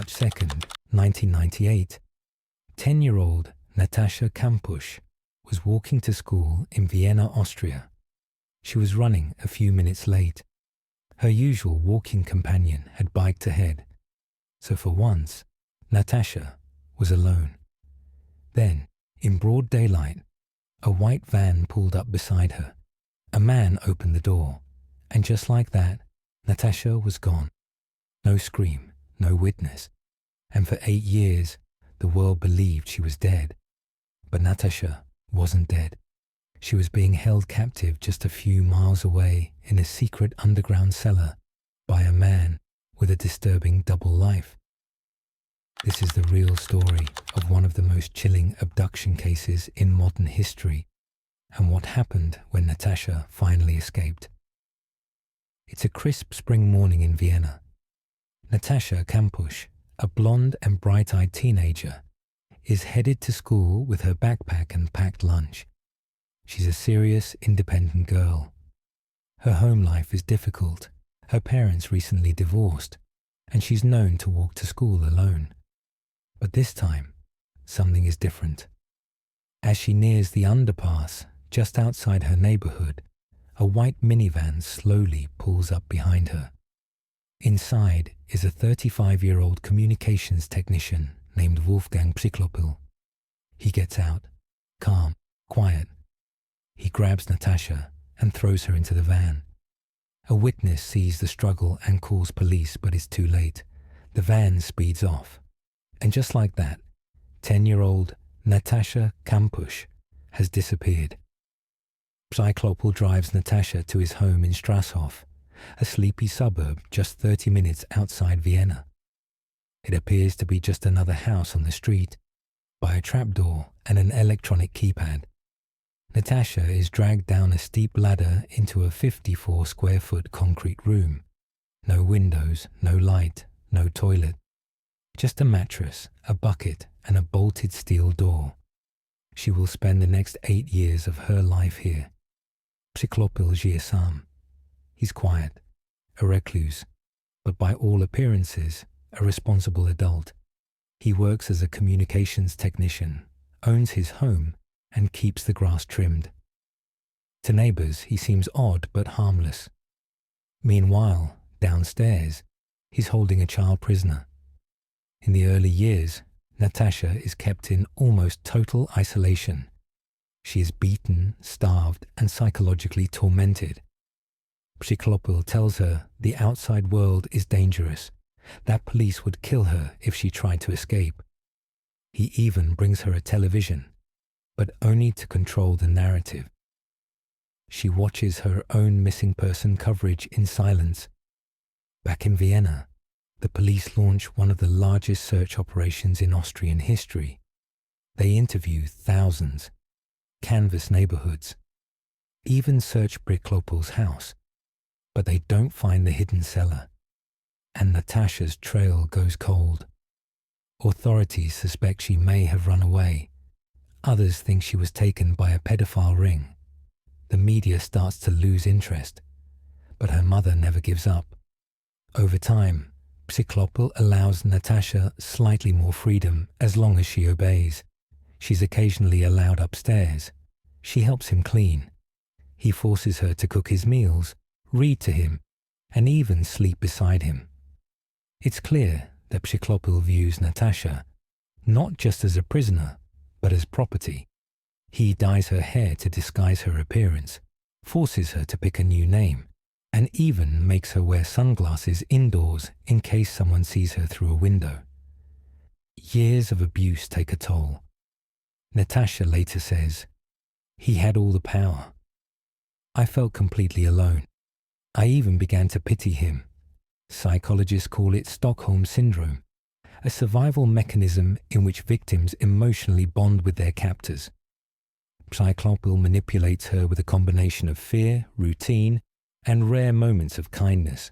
March 2nd, 1998, 10-year-old Natasha Kampusch was walking to school in Vienna, Austria. She was running a few minutes late. Her usual walking companion had biked ahead, so for once, Natasha was alone. Then, in broad daylight, a white van pulled up beside her. A man opened the door, and just like that, Natasha was gone. No scream, no witness, and for 8 years, the world believed she was dead. But Natasha wasn't dead. She was being held captive just a few miles away in a secret underground cellar by a man with a disturbing double life. This is the real story of one of the most chilling abduction cases in modern history, and what happened when Natasha finally escaped. It's a crisp spring morning in Vienna. Natasha Kampusch, a blonde and bright-eyed teenager, is headed to school with her backpack and packed lunch. She's a serious, independent girl. Her home life is difficult. Her parents recently divorced, and she's known to walk to school alone. But this time, something is different. As she nears the underpass just outside her neighborhood, a white minivan slowly pulls up behind her. Inside is a 35-year-old communications technician named Wolfgang Psychlopil. He gets out, calm, quiet. He grabs Natasha and throws her into the van. A witness sees the struggle and calls police, but it's too late. The van speeds off. And just like that, 10-year-old Natasha Kampusch has disappeared. Psychlopil drives Natasha to his home in Strasshof, a sleepy suburb just 30 minutes outside Vienna. It appears to be just another house on the street, by a trapdoor and an electronic keypad. Natasha is dragged down a steep ladder into a 54-square-foot concrete room. No windows, no light, no toilet. Just a mattress, a bucket, and a bolted steel door. She will spend the next 8 years of her life here. Psychlopil Giesam. He's quiet, a recluse, but by all appearances, a responsible adult. He works as a communications technician, owns his home, and keeps the grass trimmed. To neighbors, he seems odd but harmless. Meanwhile, downstairs, he's holding a child prisoner. In the early years, Natasha is kept in almost total isolation. She is beaten, starved, and psychologically tormented. Psychlopil tells her the outside world is dangerous, that police would kill her if she tried to escape. He even brings her a television, but only to control the narrative. She watches her own missing person coverage in silence. Back in Vienna, the police launch one of the largest search operations in Austrian history. They interview thousands, canvass neighborhoods, even search Psychlopil's house, but they don't find the hidden cellar, and Natasha's trail goes cold. Authorities suspect she may have run away. Others think she was taken by a pedophile ring. The media starts to lose interest, but her mother never gives up. Over time, Psychlopil allows Natasha slightly more freedom as long as she obeys. She's occasionally allowed upstairs. She helps him clean. He forces her to cook his meals, read to him, and even sleep beside him. It's clear that Psychlopil views Natasha not just as a prisoner, but as property. He dyes her hair to disguise her appearance, forces her to pick a new name, and even makes her wear sunglasses indoors in case someone sees her through a window. Years of abuse take a toll. Natasha later says, "He had all the power. I felt completely alone. I even began to pity him. Psychologists call it Stockholm Syndrome, a survival mechanism in which victims emotionally bond with their captors. Psychlopil manipulates her with a combination of fear, routine, and rare moments of kindness.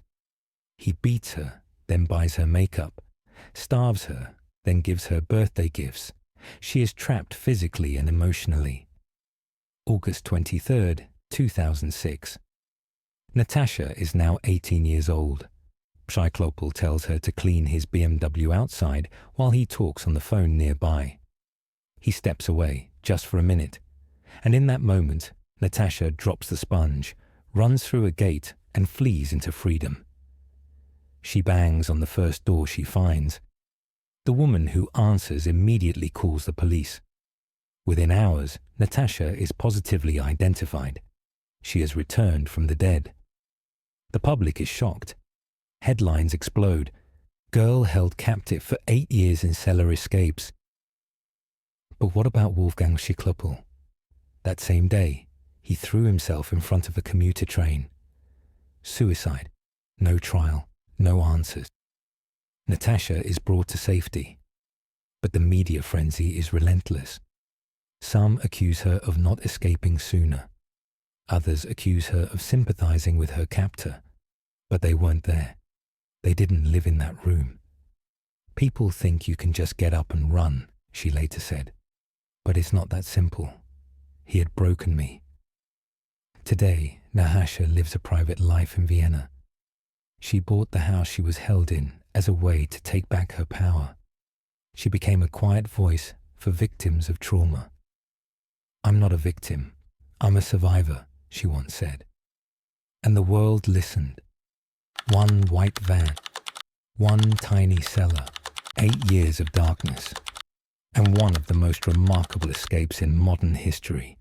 He beats her, then buys her makeup, starves her, then gives her birthday gifts. She is trapped physically and emotionally." August 23rd, 2006. Natasha is now 18 years old. Cyclopal tells her to clean his BMW outside while he talks on the phone nearby. He steps away, just for a minute, and in that moment, Natasha drops the sponge, runs through a gate, and flees into freedom. She bangs on the first door she finds. The woman who answers immediately calls the police. Within hours, Natasha is positively identified. She has returned from the dead. The public is shocked. Headlines explode. Girl held captive for 8 years in cellar escapes. But what about Wolfgang Cyclopal? That same day, he threw himself in front of a commuter train. Suicide. No trial. No answers. Natasha is brought to safety. But the media frenzy is relentless. Some accuse her of not escaping sooner. Others accuse her of sympathizing with her captor. But they weren't there. They didn't live in that room. People think you can just get up and run, she later said. But it's not that simple. He had broken me. Today, Natasha lives a private life in Vienna. She bought the house she was held in as a way to take back her power. She became a quiet voice for victims of trauma. "I'm not a victim. I'm a survivor," she once said. And the world listened. One white van, one tiny cellar, 8 years of darkness, and one of the most remarkable escapes in modern history.